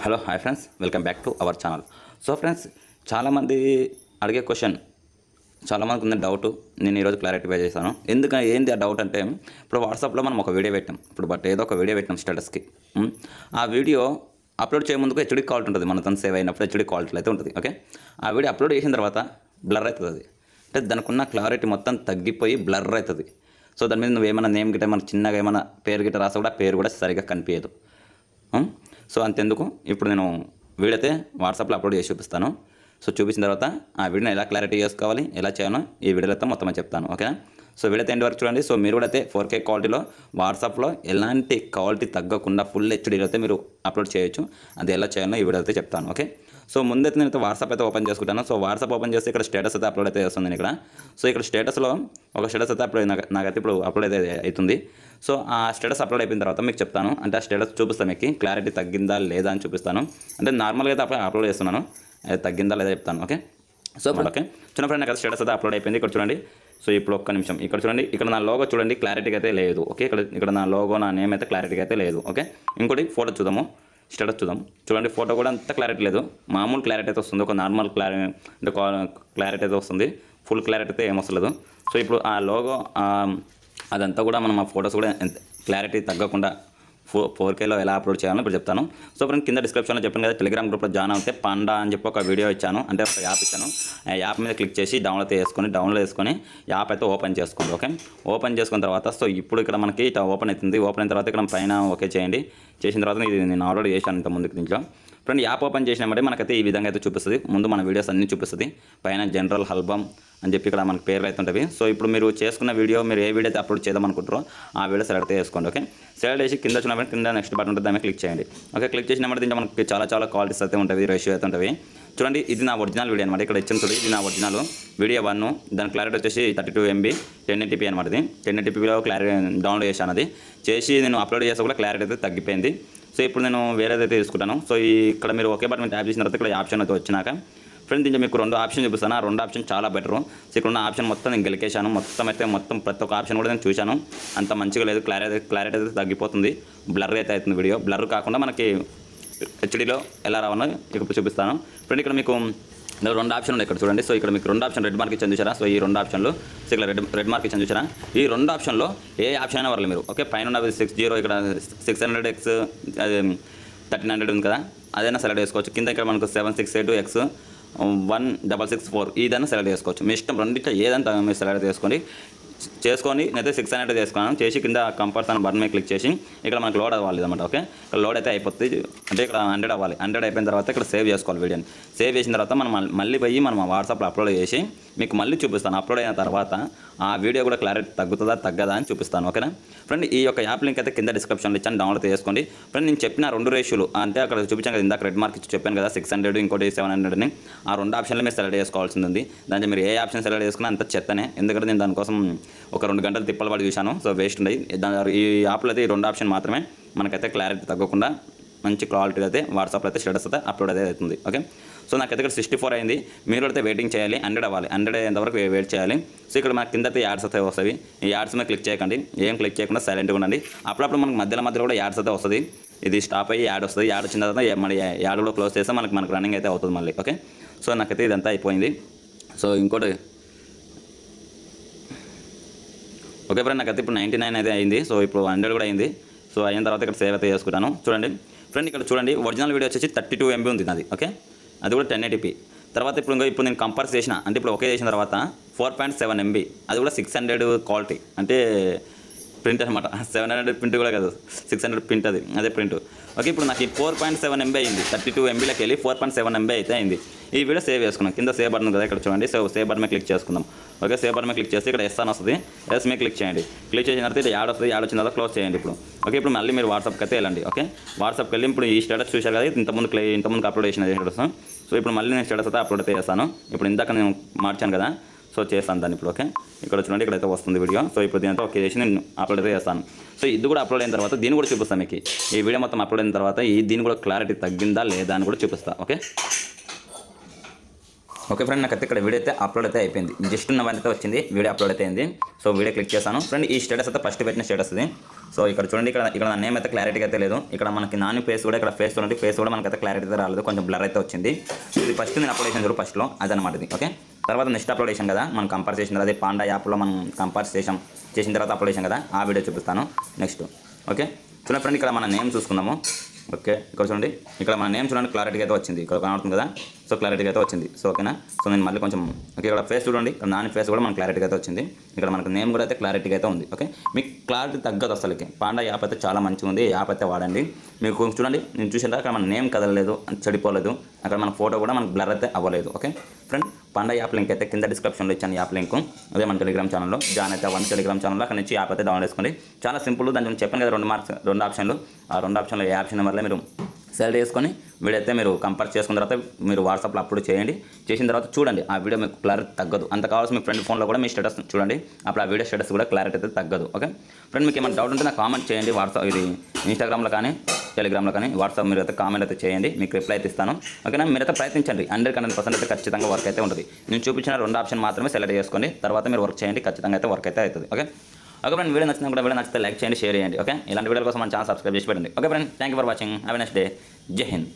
Hello hi friends, welcome back to our channel. So friends, చాలామంది అడిగే question, చాలామందికి ఉన్న డౌట్ నేను ఈరోజు క్లారిఫై చేశాను. ఎందుకంటే ఏంది ఆ డౌట్ అంటే, ఇప్పుడు వాట్సాప్లో మనం ఒక వీడియో పెట్టాం, ఏదో ఒక వీడియో పెట్టాం స్టేటస్కి. ఆ వీడియో అప్లోడ్ చేయముందుకు హెచ్డి క్వాలిటీ ఉంటుంది, మనతో సేవ్ అయినప్పుడు హెచ్డి క్వాలిటీ అయితే ఉంటుంది. ఓకే, ఆ వీడియో అప్లోడ్ చేసిన తర్వాత బ్లర్ అవుతుంది. అది అంటే దానికి ఉన్న క్లారిటీ మొత్తం తగ్గిపోయి బ్లర్ అవుతుంది. సో దాని మీద నువ్వు ఏమైనా నేమ్ గిట్ట ఏమైనా చిన్నగా ఏమైనా పేరు గిట్ట రాసా కూడా పేరు కూడా సరిగ్గా కనిపించదు. సో అంతెందుకు, ఇప్పుడు నేను వీడియో అయితే వాట్సాప్లో అప్లోడ్ చేసి చూపిస్తాను. సో చూపించిన తర్వాత ఆ వీడియోని ఎలా క్లారిటీ చేసుకోవాలి, ఎలా చేయాలో ఈ వీడియోలో అయితే మొత్తం చెప్తాను. ఓకేనా? సో వీడియో అయితే ఎండ్ వరకు చూడండి. సో మీరు కూడా అయితే 4K క్వాలిటీలో వాట్సాప్లో ఎలాంటి క్వాలిటీ తగ్గకుండా ఫుల్ హెచ్డీలో అయితే మీరు అప్లోడ్ చేయొచ్చు. అది ఎలా చేయాలో ఈ వీడియో అయితే చెప్తాను. ఓకే, సో ముందైతే నేను వాట్సాప్ అయితే ఓపెన్ చేసుకుంటాను. సో వాట్సాప్ ఓపెన్ చేస్తే ఇక్కడ స్టేటస్ అయితే అప్లోడ్ అయితే చేస్తుంది నేను ఇక్కడ. సో ఇక్కడ స్టేటస్లో ఒక స్టేటస్ అయితే అప్లోడ్ నాకైతే ఇప్పుడు అప్లోడ్ అయితే అవుతుంది. సో ఆ స్టేటస్ అప్లోడ్ అయిపోయిన తర్వాత మీకు చెప్తాను, అంటే ఆ స్టేటస్ చూపిస్తాను మీకు క్లారిటీ తగ్గిందా లేదా అని చూపిస్తాను. అంటే నార్మల్గా అయితే అప్లోడ్ చేస్తున్నాను, అది తగ్గిందా లేదా చెప్తాను. ఓకే, సో ఓకే చిన్న ఫ్రెండ్ నాకు స్టేటస్ అయితే అప్లోడ్ అయిపోయింది. ఇక్కడ చూడండి. సో ఇప్పుడు ఒక్క నిమిషం ఇక్కడ చూడండి, ఇక్కడ నా లోగో చూడండి క్లారిటీగా అయితే లేదు. ఓకే, ఇక్కడ నా లోగో నా నేమ్ అయితే క్లారిటీగా అయితే లేదు. ఓకే, ఇంకోటి ఫోటో చూద్దాము, స్టేటస్ చూద్దాం. చూడండి, ఫోటో కూడా అంత క్లారిటీ లేదు, మామూలు క్లారిటీ అయితే వస్తుంది, ఒక నార్మల్ క్లారిటీ అయితే వస్తుంది, ఫుల్ క్లారిటీ అయితే ఏమొస్తలేదు. సో ఇప్పుడు ఆ లోగో అదంతా కూడా మనం ఆ ఫొటోస్ కూడా క్లారిటీ తగ్గకుండా 4Kలో ఎలా అప్లోడ్ చేయాలో ఇప్పుడు చెప్తాను. సో ఫ్రెండ్, కింద డిస్క్రిప్షన్లో చెప్పాను కదా, టెలిగ్రామ్ గ్రూప్లో జాయిన్ అవుతే పాండా అని చెప్పి ఒక వీడియో ఇచ్చాను, అంటే ఒక యాప్ ఇచ్చాను. ఆ యాప్ మీద క్లిక్ చేసి డౌన్లోడ్ చేసుకొని యాప్ అయితే ఓపెన్ చేసుకోండి. ఓకే, ఓపెన్ చేసుకున్న తర్వాత సో ఇప్పుడు ఇక్కడ మనకి ఇట్లా ఓపెన్ అవుతుంది. ఓపెన్ అయిన తర్వాత ఇక్కడ పైన ఓకే చేయండి. చేసిన తర్వాత ఇది నేను ఆల్రెడీ చేశాను ఇంత ముందుకు దీంట్లో. ఫ్రెండ్, యాప్ ఓపెన్ చేసినామంటే మనకైతే ఈ విధంగా అయితే చూపిస్తుంది. ముందు మన వీడియోస్ అన్నీ చూపిస్తుంది, పైన జనరల్ ఆల్బమ్ అని చెప్పి ఇక్కడ మనకు పేర్లు అయితే ఉంటాయి. సో ఇప్పుడు మీరు చేసుకున్న వీడియో, మీరు ఏ వీడియో అయితే అప్లోడ్ చేద్దాం అనుకుంటారో ఆ వీడియో సెలెక్ట్ చేసుకోండి. ఓకే, సెలెక్ట్ చేసి కింద చూడండి, కింద నెక్స్ట్ బటన్ ఉంటుంది, దాన్ని క్లిక్ చేయండి. ఓకే, క్లిక్ చేసినప్పుడు దీంట్లో మనకి చాలా క్వాలిటీస్ అయితే ఉంటుంది, రేషియో అయితే ఉంటుంది. చూడండి, ఇది నా ఒరిజినల్ వీడియో అనమాట. ఇక్కడ ఇచ్చిన చూడండి, ఇది నా ఒరిజినల్ వీడియో 1. దాని క్లారిటీ వచ్చేసి 32 MB 1080p అనమాట. ఇది 1080pలో క్లారిటీ డౌన్లోడ్ చేశాను. అది చేసి నేను అప్లోడ్ చేస్తే కూడా క్లారిటీ అయితే తగ్గిపోయింది. సో ఇప్పుడు నేను వేరేదైతే తీసుకుంటాను. సో ఇక్కడ మీరు ఒకే బటన్ ట్యాప్ చేసిన తర్వాత ఇక్కడ ఆప్షన్ అయితే వచ్చినాక ఫ్రెండ్ దీంట్లో మీకు 2 ఆప్షన్ చూపిస్తాను. ఆ 2 ఆప్షన్ చాలా బెటరు. సో ఇక్కడ ఉన్న ఆప్షన్ మొత్తం నేను గెలికేశాను, మొత్తం ప్రతి ఒక్క ఆప్షన్ కూడా నేను చూశాను. అంత మంచిగా లేదు, క్లారిటీ అయితే తగ్గిపోతుంది, బ్లర్ అయితే అవుతుంది వీడియో. బ్లర్ కాకుండా మనకి హెచ్డీలో ఎలా రావాలో ఇక్కడ చూపిస్తాను. ఫ్రెండ్, ఇక్కడ మీకు 2 ఆప్షన్లు ఉన్నాయి ఇక్కడ చూడండి. సో ఇక్కడ మీకు 2 ఆప్షన్ రెడ్ మార్క్ ఇచ్చాను చూసారా. సో ఈ 2 ఆప్షన్లు, సో ఇక్కడ రెడ్ మార్క్ ఇచ్చాను చూసారా. ఈ 2 ఆప్షన్లో ఏ ఆప్షన్ అయినా వరలేదు మీరు. ఓకే, పైన ఉన్నది 60, ఇక్కడ 600X 1300 ఉంది కదా, అదైనా సెలెక్ట్ చేసుకోవచ్చు. కింద ఇక్కడ మనకు 768X 1664 ఇదైనా సెలెక్ట్ చేసుకోవచ్చు, మీ ఇష్టం. రెండింటిలో ఏదంతా మీరు సెలెక్ట్ చేసుకొని నేనైతే 600 చేసుకున్నాను. చేసి కింద కంపల్స్ అని బటన్ మీద క్లిక్ చేసి ఇక్కడ మనకు లోడ్ అవ్వాలి అనమాట. ఓకే, ఇక్కడ లోడ్ అయితే అయిపోతుంది, అంటే ఇక్కడ 100 అవ్వాలి. 100 అయిపోయిన తర్వాత ఇక్కడ సేవ్ చేసుకోవాలి వీడియోని. సేవ్ చేసిన తర్వాత మనం మళ్ళీ పోయి మనం వాట్సాప్లో అప్లోడ్ చేసి మీకు మళ్ళీ చూపిస్తాను. అప్లోడ్ అయిన తర్వాత ఆ వీడియో కూడా క్లారిటీ తగ్గుతుందా తగ్గదా అని చూపిస్తాను. ఓకేనా ఫ్రెండ్, ఈ యొక్క యాప్ లింక్ అయితే కింద డిస్క్రిప్షన్లో ఇచ్చాను, డౌన్లోడ్ చేసుకోండి. ఫ్రెండ్, నేను చెప్పిన 2 రేషియోలు, అంటే అక్కడ చూపించాను కదా, ఇందాక రెడ్ మార్క్ ఇచ్చి చెప్పాను కదా 600 ఇంకోటి 700 అని. ఆ 2 ఆప్షన్లు మీరు సెలెక్ట్ చేసుకోవాల్సింది ఉంది. దాంట్లో మీరు ఏ ఆప్షన్ సెలెక్ట్ చేసుకున్నా అంత చెత్తనే, ఎందుకంటే నేను దానికోసం ఒక 2 గంటలు తిప్పలు పడి చూశాను. సో వేస్ట్ ఉన్నాయి. ఈ యాప్లో అయితే ఈ 2 ఆప్షన్ మాత్రమే మనకైతే క్లారిటీ తగ్గకుండా మంచి క్వాలిటీ అయితే వాట్సాప్లో అయితే స్టేటస్ అయితే అప్లోడ్ అయితే అవుతుంది. ఓకే, సో నాకైతే ఇక్కడ 64 అయింది. మీరు అయితే వెయిటింగ్ చేయాలి, 100 అవ్వాలి. 100 అయ్యేంతవరకు వెయిట్ చేయాలి. సో ఇక్కడ మనకి కింద అయితే యాడ్స్ అయితే వస్తాయి. ఈ యాడ్స్ మీద క్లిక్ చేయకండి, ఏం క్లిక్ చేయకుండా సైలెంట్గా ఉండండి. అప్పుడప్పుడు మనకు మధ్యలో కూడా యాడ్స్ అయితే వస్తుంది. ఇది స్టాప్ అయ్యి యాడ్ వస్తుంది. యాడ్ వచ్చిన తర్వాత మళ్ళీ యాడ్ కూడా క్లోజ్ చేస్తే మనకు రన్నింగ్ అయితే అవుతుంది మళ్ళీ. ఓకే, సో నాకైతే ఇదంతా అయిపోయింది. సో ఇంకోటి ఓకే ఫ్రెండ్, నాకైతే ఇప్పుడు 99 అయితే అయింది. సో ఇప్పుడు 100 కూడా అయింది. సో అయిన తర్వాత ఇక్కడ సేవ్ అయితే చేసుకుంటాను. చూడండి ఫ్రెండ్, ఇక్కడ చూడండి, ఒరిజినల్ వీడియో వచ్చేసి 32 MB ఉంది నాది. ఓకే, అది కూడా 1080p. తర్వాత ఇప్పుడు నేను కంపేర్ చేసిన, అంటే ఇప్పుడు ఓకే చేసిన తర్వాత 4.7 MB, అది కూడా 600 క్వాలిటీ, అంటే ప్రింట్ అనమాట. 700 ప్రింట్ కూడా కాదు, 600 ప్రింట్, అదే ప్రింట్. ఓకే, ఇప్పుడు నాకు 4.7 MB అయింది. 32 MBలోకి వెళ్ళి 4.7 MB అయితే అయింది. ఈ వీడియో సేవ్ చేసుకున్నాం. కింద సేవ్ బటన్ కదా, ఇక్కడ చూడండి. సేవ్ బటన్ మీద క్లిక్ చేసుకుందాం. ఓకే, సేవ్ బటన్ మీద క్లిక్ చేస్తే ఇక్కడ ఎస్ అని వస్తుంది. ఎస్ మీద క్లిక్ చేయండి. క్లిక్ చేసిన తర్వాత యాడ్ వస్తుంది. యాడ్ వచ్చిన తర్వాత క్లోజ్ చేయండి. ఓకే, ఇప్పుడు మళ్ళీ మీరు వాట్సాప్కి అయితే వెళ్ళండి. ఓకే, వాట్సాప్కి వెళ్ళి ఇప్పుడు ఈ స్టేటస్ చూశారు కదా, ఇంతకుముందు అప్లోడ్ చేసిన స్టేటస్. సో ఇప్పుడు మళ్ళీ నేను స్టేటస్ అయితే అప్లోడ్ అయితే చేస్తాను. ఇప్పుడు ఇందాక నేను మార్చాను కదా, సో చేస్తాను దాన్ని ఇప్పుడు. ఓకే, ఇక్కడ చూడండి, ఇక్కడైతే వస్తుంది వీడియో. సో ఇప్పుడు దీంతో ఓకే చేసి నేను అప్లోడ్ అయితే చేస్తాను. సో ఇది కూడా అప్లోడ్ అయిన తర్వాత దీన్ని కూడా చూపిస్తాను మీకు. ఈ వీడియో మొత్తం అప్లోడ్ అయిన తర్వాత దీని కూడా క్లారిటీ తగ్గిందా లేదా అని కూడా చూపిస్తాను. ఓకే, ఓకే ఫ్రెండ్, నాకైతే ఇక్కడ వీడియో అయితే అప్లోడ్ అయితే అయిపోయింది. జస్ట్ అయితే వచ్చింది, వీడియో అప్లోడ్ అయితే అయింది. సో వీడియో క్లిక్ చేశాను ఫ్రెండ్. ఈ స్టేటస్ అయితే ఫస్ట్ పెట్టిన స్టేటస్ ఇది. సో ఇక్కడ చూడండి, ఇక్కడ నా నేమ్ అయితే క్లారిటీగా అయితే లేదు. ఇక్కడ మనకి నాని ఫేస్ కూడా, ఇక్కడ ఫేస్ చూడండి, ఫేస్ కూడా మనకైతే క్లారిటీ అయితే రాలేదు, కొంచెం బ్లర్ అయితే వచ్చింది. సో ఇది ఫస్ట్ నేను అప్లోడ్ చేసాను చూడు, ఫస్ట్లో అదనమాట ఇది. ఓకే, తర్వాత నెక్స్ట్ అప్లోడ్ చేసాం కదా, మనం కంపేర్ చేసిన తర్వాత పాండా యాప్లో మనం కంపేర్ చేసిన తర్వాత అప్లోడ్ చేసాం కదా, ఆ వీడియో చూపిస్తాను నెక్స్ట్. ఓకే చూడండి ఫ్రెండ్, ఇక్కడ మన నేమ్ చూసుకుందాము. ఓకే, ఇక్కడ చూడండి, ఇక్కడ మన నేమ్ చూడండి క్లారిటీగా అయితే వచ్చింది, ఇక్కడ కనబడుతుంది కదా. సో క్లారిటీగా అయితే వచ్చింది. సో ఓకేనా. సో నేను మళ్ళీ కొంచెం ఓకే, ఇక్కడ ఫేస్ చూడండి, ఇక్కడ నాని ఫేస్ కూడా మనకు క్లారిటీగా అయితే వచ్చింది. ఇక్కడ మనకు నేమ్ కూడా అయితే క్లారిటీగా అయితే ఉంది. ఓకే, మీకు క్లారిటీ తగ్గదు అసలుకి. పాండా యాప్ అయితే చాలా మంచిగా ఉంది, యాప్ అయితే వాడండి. మీకు చూడండి, నేను చూసిన అక్కడ మన నేమ్ కదలలేదు, చెడిపోలేదు, అక్కడ మన ఫోటో కూడా మనకు బ్లర్ అయితే అవ్వలేదు. Okay friend, panda app link అయితే కింద డిస్క్రిప్షన్లో ఇచ్చాను, యాప్ లింక్. అదే మన టెలిగ్రామ్ ఛానల్లో జాయిన్ అయితే అవ్వండి. టెలిగ్రామ్ ఛానల్లో అక్కడ నుంచి యాప్ అయితే డౌన్లోడ్ చేసుకోండి. చాలా సింపుల్. దాని చెప్పాను కదా, రెండు ఆప్షన్లు. ఆ రెండు ఆప్షన్లు ఏ ఆప్షన్ వల్ల మీరు సెలెక్ట్ చేసుకొని వీడియో అయితే మీరు కంపేర్ చేసుకున్న తర్వాత మీరు వాట్సాప్లో అప్లోడ్ చేయండి. చేసిన తర్వాత చూడండి, ఆ వీడియో మీకు క్లారిటీ తగ్గదు. అంత కావాల్సిన మీ ఫ్రెండ్ ఫోన్లో కూడా మీ స్టేటస్ చూడండి, అప్పుడు ఆ వీడియో స్టేటస్ కూడా క్లారిటీ అయితే తగ్గదు. ఓకే ఫ్రెండ్, మీకు ఏమైనా డౌట్ ఉంటే నాకు కామెంట్ చేయండి. వాట్సాప్ ఇది ఇన్స్టాగ్రామ్లో కానీ టెలిగ్రామ్లో కానీ వాట్సాప్ మీరు అయితే కామెంట్ అయితే చేయండి, మీకు రిప్లై అయితే ఇస్తాను. ఓకేనా, మీరైతే ప్రయత్నించండి. 100% అయితే ఖచ్చితంగా వర్క్ అయితే ఉంటుంది. నేను చూపించిన రెండు ఆప్షన్ మాత్రమే సెలెక్ట్ చేసుకోండి, తర్వాత మీరు వర్క్ చేయండి, ఖచ్చితంగా అయితే వర్క్ అయితే అవుతుంది. ఓకే ఫ్రెండ్, వీడియో నచ్చినా కూడా వీడియో నచ్చితే లైక్ చేయండి, షేర్ చేయండి. ఓకే, ఇలాంటి వీడియోల కోసం మన ఛానల్ సబ్స్క్రైబ్ చేసి పెట్టండి. Okay friend, thank you for watching. Have a nice day. జై హింద్.